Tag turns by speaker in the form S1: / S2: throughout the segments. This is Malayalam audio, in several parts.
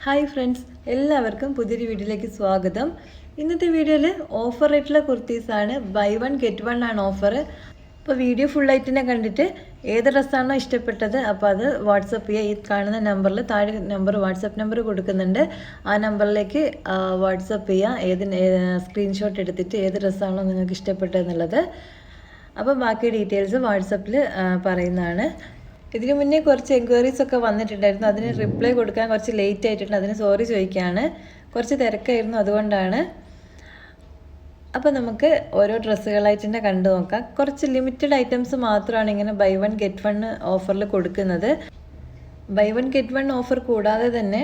S1: ഹായ് ഫ്രണ്ട്സ്, എല്ലാവർക്കും പുതിയൊരു വീഡിയോയിലേക്ക് സ്വാഗതം. ഇന്നത്തെ വീഡിയോയിൽ ഓഫർ റേറ്റുള്ള കുർത്തീസാണ്. ബൈ വൺ ഗെറ്റ് വൺ ആണ് ഓഫർ. അപ്പോൾ വീഡിയോ ഫുള്ളായിട്ട് തന്നെ കണ്ടിട്ട് ഏത് ഡ്രസ്സാണോ ഇഷ്ടപ്പെട്ടത് അപ്പോൾ അത് വാട്സപ്പ് ചെയ്യുക. ഈ കാണുന്ന നമ്പറിൽ താഴെ വാട്സപ്പ് നമ്പർ കൊടുക്കുന്നുണ്ട്. ആ നമ്പറിലേക്ക് വാട്സപ്പ് ചെയ്യുക. സ്ക്രീൻഷോട്ട് എടുത്തിട്ട് ഏത് ഡ്രസ്സാണോ നിങ്ങൾക്ക് ഇഷ്ടപ്പെട്ടതെന്നുള്ളത്. അപ്പോൾ ബാക്കി ഡീറ്റെയിൽസ് വാട്സപ്പിൽ പറയുന്നതാണ്. ഇതിനു മുന്നേ കുറച്ച് എൻക്വയറീസ് ഒക്കെ വന്നിട്ടുണ്ടായിരുന്നു. അതിന് റിപ്ലൈ കൊടുക്കാൻ കുറച്ച് ലേറ്റ് ആയിട്ടുണ്ട്. അതിന് സോറി ചോദിക്കുകയാണ്. കുറച്ച് തിരക്കായിരുന്നു, അതുകൊണ്ടാണ്. അപ്പോൾ നമുക്ക് ഓരോ ഡ്രസ്സുകളായിട്ട് തന്നെ കണ്ടു നോക്കാം. കുറച്ച് ലിമിറ്റഡ് ഐറ്റംസ് മാത്രമാണ് ഇങ്ങനെ ബൈ വൺ ഗെറ്റ് വൺ ഓഫറിൽ കൊടുക്കുന്നത്. Buy one get one offer കൂടാതെ തന്നെ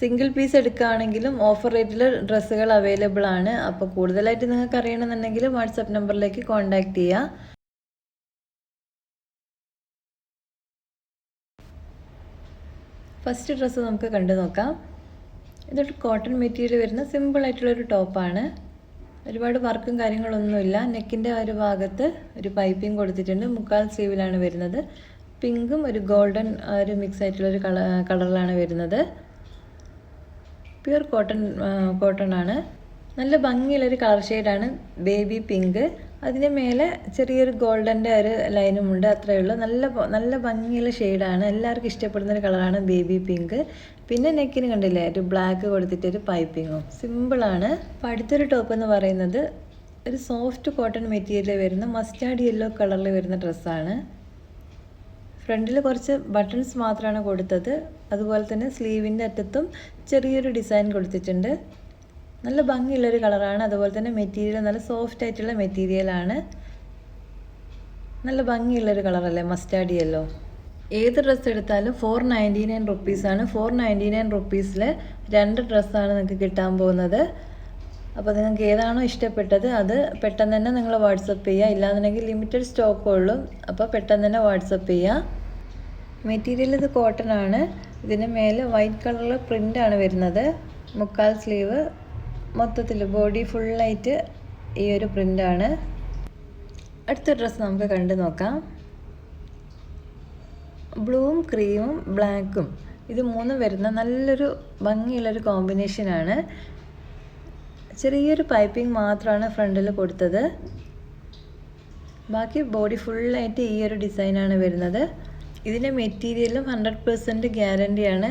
S1: സിംഗിൾ പീസ് എടുക്കുകയാണെങ്കിലും ഓഫർ റേറ്റിൽ ഡ്രസ്സുകൾ അവൈലബിൾ ആണ്. അപ്പോൾ കൂടുതലായിട്ട് നിങ്ങൾക്ക് അറിയണമെന്നുണ്ടെങ്കിൽ വാട്സപ്പ് നമ്പറിലേക്ക് കോൺടാക്റ്റ് ചെയ്യുക. ഫസ്റ്റ് ഡ്രസ്സ് നമുക്ക് കണ്ടു നോക്കാം. ഇതൊരു കോട്ടൺ മെറ്റീരിയൽ വരുന്ന സിമ്പിളായിട്ടുള്ളൊരു ടോപ്പാണ്. ഒരുപാട് വർക്കും കാര്യങ്ങളൊന്നുമില്ല. നെക്കിൻ്റെ ഒരു ഭാഗത്ത് ഒരു പൈപ്പിംഗ് കൊടുത്തിട്ടുണ്ട്. മുക്കാൽ സ്ലീവിലാണ് വരുന്നത്. പിങ്കും ഒരു ഗോൾഡൻ ഒരു മിക്സ് ആയിട്ടുള്ളൊരു കളറിലാണ് വരുന്നത്. പ്യുർ കോട്ടൺ ആണ്. നല്ല ഭംഗിയുള്ളൊരു കളർ ഷെയ്ഡാണ് ബേബി പിങ്ക്. അതിന് മേലെ ചെറിയൊരു ഗോൾഡൻ്റെ ഒരു ലൈനുമുണ്ട്. അത്രയേ ഉള്ളൂ. നല്ല ഭംഗിയുള്ള ഷെയ്ഡാണ്. എല്ലാവർക്കും ഇഷ്ടപ്പെടുന്നൊരു കളറാണ് ബേബി പിങ്ക്. പിന്നെ നെക്കിന് കണ്ടില്ലേ, ഒരു ബ്ലാക്ക് കൊടുത്തിട്ടൊരു പൈപ്പിങ്ങും. സിമ്പിളാണ്. അപ്പോൾ അടുത്തൊരു ടോപ്പ് എന്ന് പറയുന്നത് ഒരു സോഫ്റ്റ് കോട്ടൺ മെറ്റീരിയൽ വരുന്ന മസ്റ്റാർഡ് യെല്ലോ കളറിൽ വരുന്ന ഡ്രസ്സാണ്. ഫ്രണ്ടിൽ കുറച്ച് ബട്ടൺസ് മാത്രമാണ് കൊടുത്തത്. അതുപോലെ തന്നെ സ്ലീവിൻ്റെ അറ്റത്തും ചെറിയൊരു ഡിസൈൻ കൊടുത്തിട്ടുണ്ട്. നല്ല ഭംഗിയുള്ളൊരു കളറാണ്. അതുപോലെ തന്നെ മെറ്റീരിയൽ നല്ല സോഫ്റ്റ് ആയിട്ടുള്ള മെറ്റീരിയലാണ്. നല്ല ഭംഗിയുള്ളൊരു കളറല്ലേ മസ്റ്റാർഡ് യെല്ലോ. ഏത് ഡ്രസ്സ് എടുത്താലും 499 റുപ്പീസാണ്. 499 റുപ്പീസിൽ 2 ഡ്രസ്സാണ് നിങ്ങൾക്ക് കിട്ടാൻ പോകുന്നത്. അപ്പോൾ നിങ്ങൾക്ക് ഏതാണോ ഇഷ്ടപ്പെട്ടത് അത് പെട്ടെന്ന് തന്നെ നിങ്ങൾ വാട്സപ്പ് ചെയ്യുക. ഇല്ലാന്നുണ്ടെങ്കിൽ ലിമിറ്റഡ് സ്റ്റോക്ക് ഉള്ളൂ. അപ്പോൾ പെട്ടെന്ന് തന്നെ വാട്സപ്പ് ചെയ്യുക. മെറ്റീരിയൽ ഇത് കോട്ടൺ ആണ്. ഇതിന് മേലെ വൈറ്റ് കളറിൽ പ്രിൻ്റാണ് വരുന്നത്. മുക്കാൽ സ്ലീവ്, മൊത്തത്തിൽ ബോഡി ഫുള്ളായിട്ട് ഈ ഒരു പ്രിൻ്റാണ്. അടുത്ത ഡ്രസ്സ് നമുക്ക് കണ്ടു നോക്കാം. ബ്ലൂവും ക്രീമും ബ്ലാക്കും ഇത് മൂന്നും വരുന്ന നല്ലൊരു ഭംഗിയുള്ളൊരു കോമ്പിനേഷനാണ്. ചെറിയൊരു പൈപ്പിംഗ് മാത്രമാണ് ഫ്രണ്ടിൽ കൊടുത്തത്. ബാക്കി ബോഡി ഫുള്ളായിട്ട് ഈ ഒരു ഡിസൈനാണ് വരുന്നത്. ഇതിൻ്റെ മെറ്റീരിയലും 100% ഗ്യാരണ്ടിയാണ്.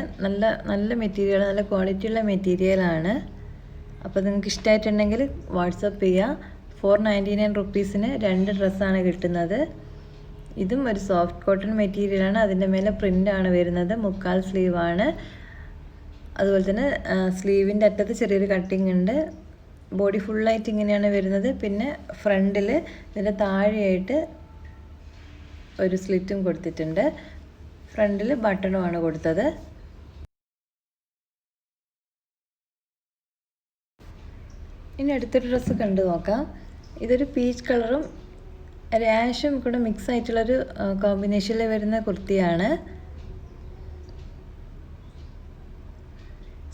S1: നല്ല മെറ്റീരിയൽ, നല്ല ക്വാളിറ്റിയുള്ള മെറ്റീരിയലാണ്. അപ്പോൾ നിങ്ങൾക്ക് ഇഷ്ടമായിട്ടുണ്ടെങ്കിൽ വാട്സപ്പ് ചെയ്യുക. 499 റുപ്പീസിന് 2 ഡ്രസ്സാണ് കിട്ടുന്നത്. ഇതും ഒരു സോഫ്റ്റ് കോട്ടൺ മെറ്റീരിയലാണ്. അതിൻ്റെ മേലെ പ്രിൻ്റാണ് വരുന്നത്. മുക്കാൽ സ്ലീവാണ്. അതുപോലെ തന്നെ സ്ലീവിൻ്റെ അറ്റത്ത് ചെറിയൊരു കട്ടിങ് ഉണ്ട്. ബോഡി ഫുള്ളായിട്ട് ഇങ്ങനെയാണ് വരുന്നത്. പിന്നെ ഫ്രണ്ടിൽ ഇതിൻ്റെ താഴെയായിട്ട് ഒരു സ്ലിറ്റും കൊടുത്തിട്ടുണ്ട്. ഫ്രണ്ടിൽ ബട്ടണുമാണ് കൊടുത്തത്. ഇനി അടുത്തൊരു ഡ്രസ്സ് കണ്ടു നോക്കാം. ഇതൊരു പീച്ച് കളറും ഒരു ആഷും കൂടെ മിക്സ് ആയിട്ടുള്ളൊരു കോമ്പിനേഷനിൽ വരുന്ന കുർത്തിയാണ്.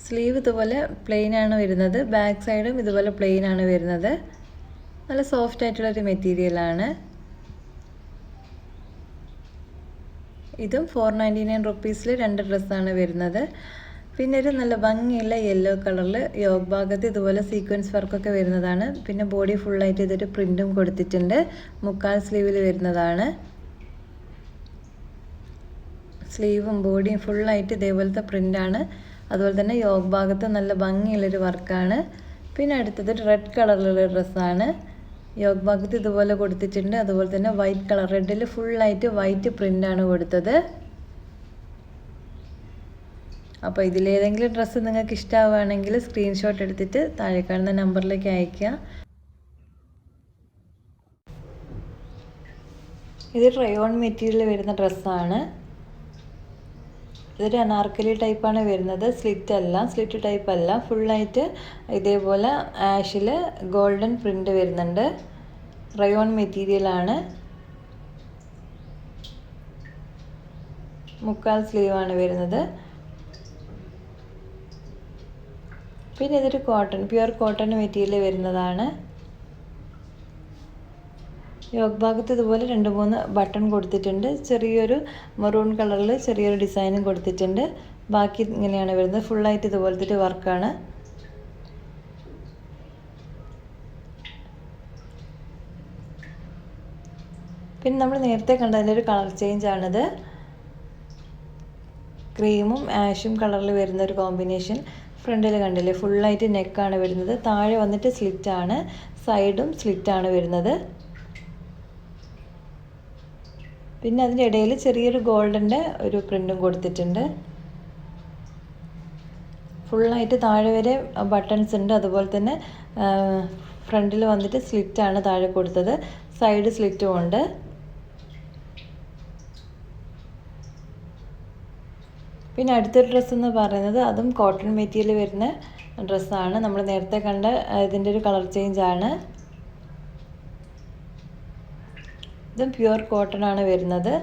S1: സ്ലീവ് ഇതുപോലെ പ്ലെയിൻ ആണ് വരുന്നത്. ബാക്ക് സൈഡും ഇതുപോലെ പ്ലെയിൻ ആണ് വരുന്നത്. നല്ല സോഫ്റ്റ് ആയിട്ടുള്ളൊരു മെറ്റീരിയലാണ്. ഇതും 499 റുപ്പീസിൽ 2 ഡ്രസ്സാണ് വരുന്നത്. പിന്നെ ഒരു നല്ല ഭംഗിയുള്ള യെല്ലോ കളറിൽ യോഗ് ഭാഗത്ത് ഇതുപോലെ സീക്വൻസ് വർക്കൊക്കെ വരുന്നതാണ്. പിന്നെ ബോഡി ഫുള്ളായിട്ട് ഇതൊരു പ്രിൻറ്റും കൊടുത്തിട്ടുണ്ട്. മുക്കാൽ സ്ലീവിൽ വരുന്നതാണ്. സ്ലീവും ബോഡിയും ഫുള്ളായിട്ട് ഇതേപോലത്തെ പ്രിൻ്റാണ്. അതുപോലെ തന്നെ യോഗ് ഭാഗത്ത് നല്ല ഭംഗിയുള്ളൊരു വർക്കാണ്. പിന്നെ അടുത്തത് റെഡ് കളറിലുള്ള ഡ്രസ്സാണ്. യോഗ് ഭാഗത്ത് ഇതുപോലെ കൊടുത്തിട്ടുണ്ട്. അതുപോലെ തന്നെ വൈറ്റ് കളർ, റെഡിൽ ഫുള്ളായിട്ട് വൈറ്റ് പ്രിൻ്റാണ് കൊടുത്തത്. അപ്പോൾ ഇതിലേതെങ്കിലും ഡ്രസ്സ് നിങ്ങൾക്ക് ഇഷ്ടമാവുകയാണെങ്കിൽ സ്ക്രീൻഷോട്ട് എടുത്തിട്ട് താഴെ കാണുന്ന നമ്പറിലേക്ക് അയയ്ക്കുക. ഇത് റയോൺ മെറ്റീരിയൽ വരുന്ന ഡ്രസ്സാണ്. ഇതൊരു അനാർക്കലി ടൈപ്പാണ് വരുന്നത്. സ്ലിറ്റ് ടൈപ്പ് അല്ല. ഫുള്ളായിട്ട് ഇതേപോലെ ആഷിൽ ഗോൾഡൻ പ്രിൻ്റ് വരുന്നുണ്ട്. റയോൺ മെറ്റീരിയലാണ്. മുക്കാൽ സ്ലീവാണ് വരുന്നത്. പിന്നെ ഇതൊരു പ്യുർ കോട്ടൺ മെറ്റീരിയൽ വരുന്നതാണ്. യോഗ് ഭാഗത്ത് ഇതുപോലെ 2-3 ബട്ടൺ കൊടുത്തിട്ടുണ്ട്. ചെറിയൊരു മെറൂൺ കളറിൽ ചെറിയൊരു ഡിസൈനും കൊടുത്തിട്ടുണ്ട്. ബാക്കി ഇങ്ങനെയാണ് വരുന്നത്. ഫുള്ളായിട്ട് ഇതുപോലത്തെ ഒരു വർക്കാണ്. പിന്നെ നമ്മൾ നേരത്തെ കണ്ടതിൻ്റെ ഒരു കളർ ചേഞ്ച് ആണിത്. ക്രീമും ആഷും കളറിൽ വരുന്ന ഒരു കോമ്പിനേഷൻ. ഫ്രണ്ടിൽ കണ്ടില്ലേ, ഫുള്ളായിട്ട് നെക്കാണ് വരുന്നത്. താഴെ വന്നിട്ട് സ്ലിറ്റാണ്, സൈഡും സ്ലിറ്റാണ് വരുന്നത്. പിന്നെ അതിൻ്റെ ഇടയിൽ ചെറിയൊരു ഗോൾഡിൻ്റെ ഒരു പ്രിൻറ്റും കൊടുത്തിട്ടുണ്ട്. ഫുള്ളായിട്ട് താഴെ വരെ ബട്ടൺസ് ഉണ്ട്. അതുപോലെ തന്നെ ഫ്രണ്ടിൽ വന്നിട്ട് സ്ലിറ്റാണ് താഴെ കൊടുത്തത്, സൈഡ് സ്ലിറ്റും ഉണ്ട്. പിന്നെ അടുത്തൊരു ഡ്രസ്സ് എന്ന് പറയുന്നത് അതും കോട്ടൺ മെറ്റീരിയൽ വരുന്ന ഡ്രസ്സാണ്. നമ്മൾ നേരത്തെ കണ്ട ഇതിൻ്റെ ഒരു കളർ ചേഞ്ച് ആണ്. ഇതും പ്യുവർ കോട്ടൺ ആണ് വരുന്നത്.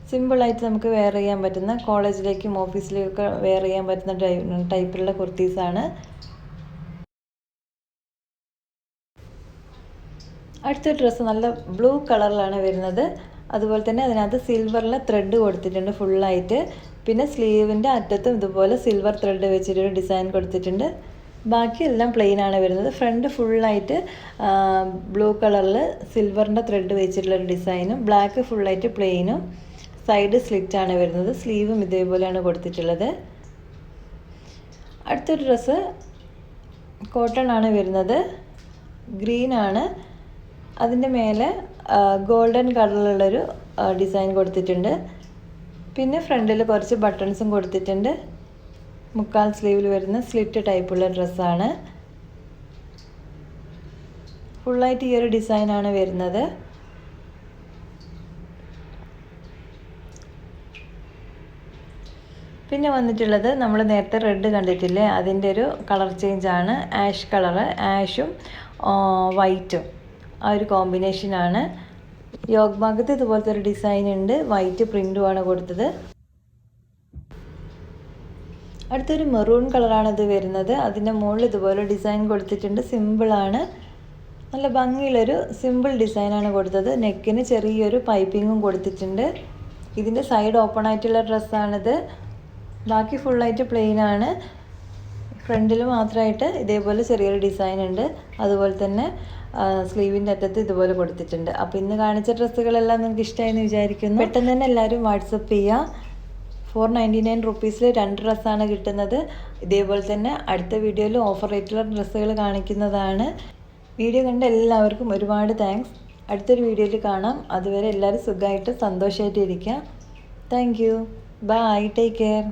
S1: സിമ്പിളായിട്ട് നമുക്ക് വെയർ ചെയ്യാൻ പറ്റുന്ന, കോളേജിലേക്കും ഓഫീസിലേക്കൊക്കെ വെയർ ചെയ്യാൻ പറ്റുന്ന ടൈപ്പിലുള്ള കുർത്തീസാണ്. അടുത്ത ഡ്രസ്സ് നല്ല ബ്ലൂ കളറിലാണ് വരുന്നത്. അതുപോലെ തന്നെ അതിനകത്ത് സിൽവറിലെ ത്രെഡ് കൊടുത്തിട്ടുണ്ട് ഫുള്ളായിട്ട്. പിന്നെ സ്ലീവിൻ്റെ അറ്റത്തും ഇതുപോലെ സിൽവർ ത്രെഡ് വെച്ചിട്ടൊരു ഡിസൈൻ കൊടുത്തിട്ടുണ്ട്. ബാക്കിയെല്ലാം പ്ലെയിൻ ആണ് വരുന്നത്. ഫ്രണ്ട് ഫുള്ളായിട്ട് ബ്ലൂ കളറിൽ സിൽവറിൻ്റെ ത്രെഡ് വെച്ചിട്ടുള്ളൊരു ഡിസൈനും, ബ്ലാക്ക് ഫുള്ളായിട്ട് പ്ലെയിനും, സൈഡ് സ്ലിറ്റാണ് വരുന്നത്. സ്ലീവും ഇതേപോലെയാണ് കൊടുത്തിട്ടുള്ളത്. അടുത്തൊരു ഡ്രസ്സ് കോട്ടൺ ആണ് വരുന്നത്. ഗ്രീനാണ്. അതിൻ്റെ മേലെ ഗോൾഡൻ കളറിലുള്ളൊരു ഡിസൈൻ കൊടുത്തിട്ടുണ്ട്. പിന്നെ ഫ്രണ്ടിൽ കുറച്ച് ബട്ടൺസും കൊടുത്തിട്ടുണ്ട്. മുക്കാൽ സ്ലീവിൽ വരുന്ന സ്ലിറ്റ് ടൈപ്പുള്ള ഡ്രസ്സാണ്. ഫുള്ളായിട്ട് ഈ ഒരു ഡിസൈനാണ് വരുന്നത്. പിന്നെ വന്നിട്ടുള്ളത് നമ്മൾ നേരത്തെ റെഡ് കണ്ടിട്ടില്ലേ, അതിൻ്റെ ഒരു കളർ ചേഞ്ച് ആണ്. ആഷ് കളറ്, ആഷും വൈറ്റും ആ ഒരു കോമ്പിനേഷനാണ്. യോഗ് ഭാഗത്ത് ഇതുപോലത്തെ ഒരു ഡിസൈൻ ഉണ്ട്. വൈറ്റ് പ്രിൻറ്റുമാണ് കൊടുത്തത്. അടുത്തൊരു മെറൂൺ കളറാണ് ഇത് വരുന്നത്. അതിൻ്റെ മുകളിൽ ഇതുപോലെ ഡിസൈൻ കൊടുത്തിട്ടുണ്ട്. സിമ്പിളാണ്, നല്ല ഭംഗിയുള്ളൊരു സിമ്പിൾ ഡിസൈനാണ് കൊടുത്തത്. നെക്കിന് ചെറിയൊരു പൈപ്പിങ്ങും കൊടുത്തിട്ടുണ്ട്. ഇതിൻ്റെ സൈഡ് ഓപ്പൺ ആയിട്ടുള്ള ഡ്രസ്സാണിത്. ബാക്കി ഫുള്ളായിട്ട് പ്ലെയിൻ ആണ്. ഫ്രണ്ടിൽ മാത്രമായിട്ട് ഇതേപോലെ ചെറിയൊരു ഡിസൈൻ ഉണ്ട്. അതുപോലെ തന്നെ സ്ലീവിൻ്റെ അറ്റത്ത് ഇതുപോലെ കൊടുത്തിട്ടുണ്ട്. അപ്പോൾ ഇന്ന് കാണിച്ച ഡ്രസ്സുകളെല്ലാം നിങ്ങൾക്ക് ഇഷ്ടമായെന്ന് വിചാരിക്കുന്നു. പെട്ടെന്ന് തന്നെ എല്ലാവരും വാട്സപ്പ് ചെയ്യുക. 499 റുപ്പീസിൽ 2 ഡ്രസ്സാണ് കിട്ടുന്നത്. ഇതേപോലെ തന്നെ അടുത്ത വീഡിയോയിൽ ഓഫർ റേറ്റുള്ള ഡ്രസ്സുകൾ കാണിക്കുന്നതാണ്. വീഡിയോ കണ്ട എല്ലാവർക്കും ഒരുപാട് താങ്ക്സ്. അടുത്തൊരു വീഡിയോയിൽ കാണാം. അതുവരെ എല്ലാവരും സുഖമായിട്ട് സന്തോഷമായിട്ട് ഇരിക്കുക. Thank you. Bye. Take care.